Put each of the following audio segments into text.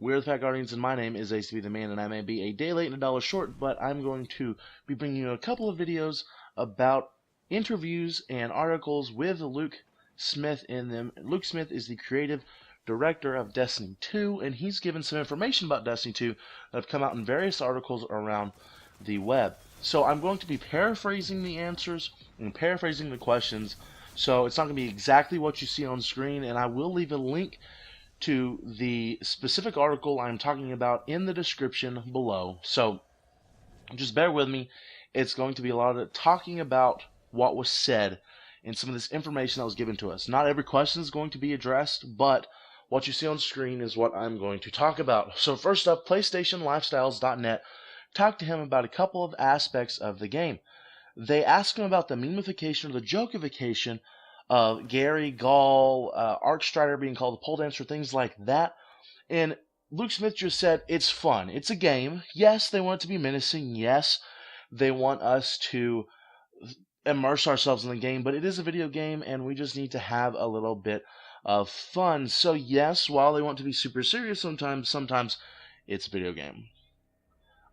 We're the Fat Guardians, and my name is Ace to be the Man, and I may be a day late and a dollar short, but I'm going to be bringing you a couple of videos about interviews and articles with Luke Smith in them. Luke Smith is the creative director of Destiny 2, and he's given some information about Destiny 2 that have come out in various articles around the web. So I'm going to be paraphrasing the answers and paraphrasing the questions, so it's not going to be exactly what you see on screen, and I will leave a link to the specific article I'm talking about in the description below. So just bear with me. It's going to be a lot of talking about what was said and some of this information that was given to us. Not every question is going to be addressed, but what you see on screen is what I'm going to talk about. So first up, PlayStationLifestyles.net talked to him about a couple of aspects of the game. They asked him about the memeification or the jokification of Gary, Gall, Arcstrider being called a pole dancer, things like that. And Luke Smith just said, it's fun. It's a game. Yes, they want it to be menacing. Yes, they want us to immerse ourselves in the game, but it is a video game, and we just need to have a little bit of fun. So yes, while they want to be super serious sometimes it's a video game.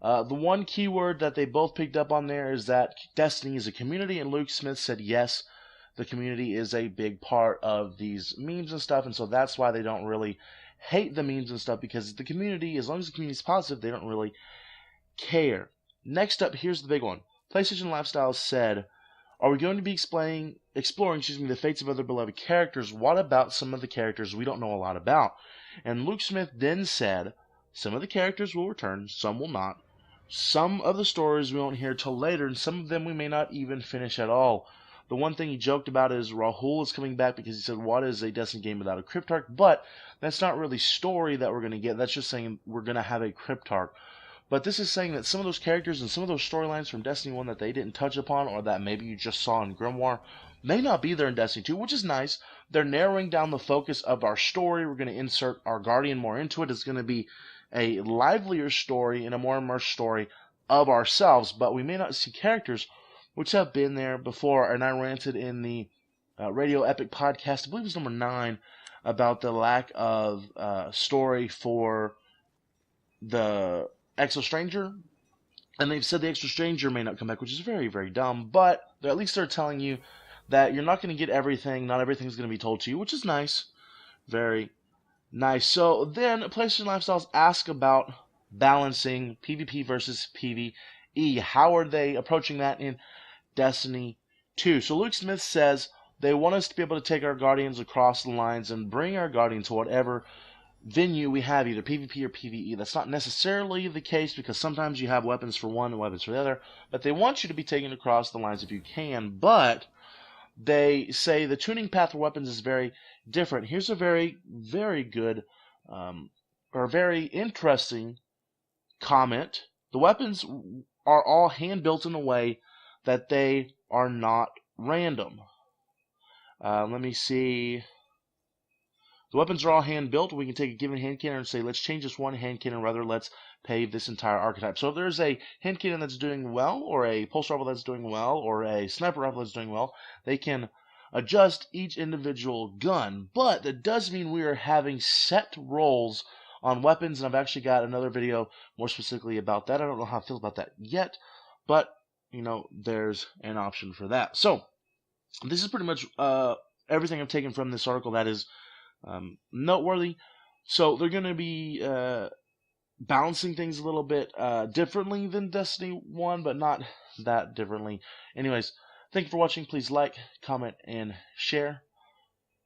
The one keyword that they both picked up on there is that Destiny is a community, and Luke Smith said yes, the community is a big part of these memes and stuff, and so that's why they don't really hate the memes and stuff, because the community, as long as the community is positive, they don't really care. Next up, here's the big one. PlayStation Lifestyle said, are we going to be exploring the fates of other beloved characters? What about some of the characters we don't know a lot about? And Luke Smith then said, some of the characters will return, some will not. Some of the stories we won't hear till later, and some of them we may not even finish at all. The one thing he joked about is Rahul is coming back, because he said, what is a Destiny game without a Cryptarch? But that's not really story that we're going to get. That's just saying we're going to have a Cryptarch. But this is saying that some of those characters and some of those storylines from Destiny 1 that they didn't touch upon, or that maybe you just saw in Grimoire, may not be there in Destiny 2, which is nice. They're narrowing down the focus of our story. We're going to insert our Guardian more into it. It's going to be a livelier story and a more immersed story of ourselves, but we may not see characters which have been there before. And I ranted in the Radio Epic podcast, I believe it was number 9, about the lack of story for the Exo Stranger, and they've said the Exo Stranger may not come back, which is very, very dumb, but at least they're telling you that you're not going to get everything, not everything's going to be told to you, which is nice, very nice. So then PlayStation Lifestyles ask about balancing PvP versus PvE. How are they approaching that in Destiny 2? So Luke Smith says they want us to be able to take our Guardians across the lines and bring our Guardian to whatever venue we have, either PvP or PvE. That's not necessarily the case, because sometimes you have weapons for one and weapons for the other, but they want you to be taken across the lines if you can. But they say the tuning path for weapons is very different. Here's a very, very good or very interesting comment. The weapons are all hand-built in a way that they are not random. Let me see. The weapons are all hand-built. We can take a given hand cannon and say, let's change this one hand cannon, rather let's pave this entire archetype. So if there's a hand cannon that's doing well, or a pulse rifle that's doing well, or a sniper rifle that's doing well, they can adjust each individual gun. But that does mean we are having set roles on weapons, and I've actually got another video more specifically about that. I don't know how I feel about that yet, but, you know, there's an option for that. So this is pretty much everything I've taken from this article that is noteworthy. So they're going to be balancing things a little bit differently than Destiny 1, but not that differently. Anyways, thank you for watching. Please like, comment, and share.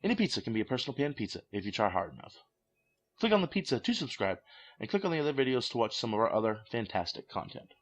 Any pizza can be a personal pan pizza if you try hard enough. Click on the pizza to subscribe, and click on the other videos to watch some of our other fantastic content.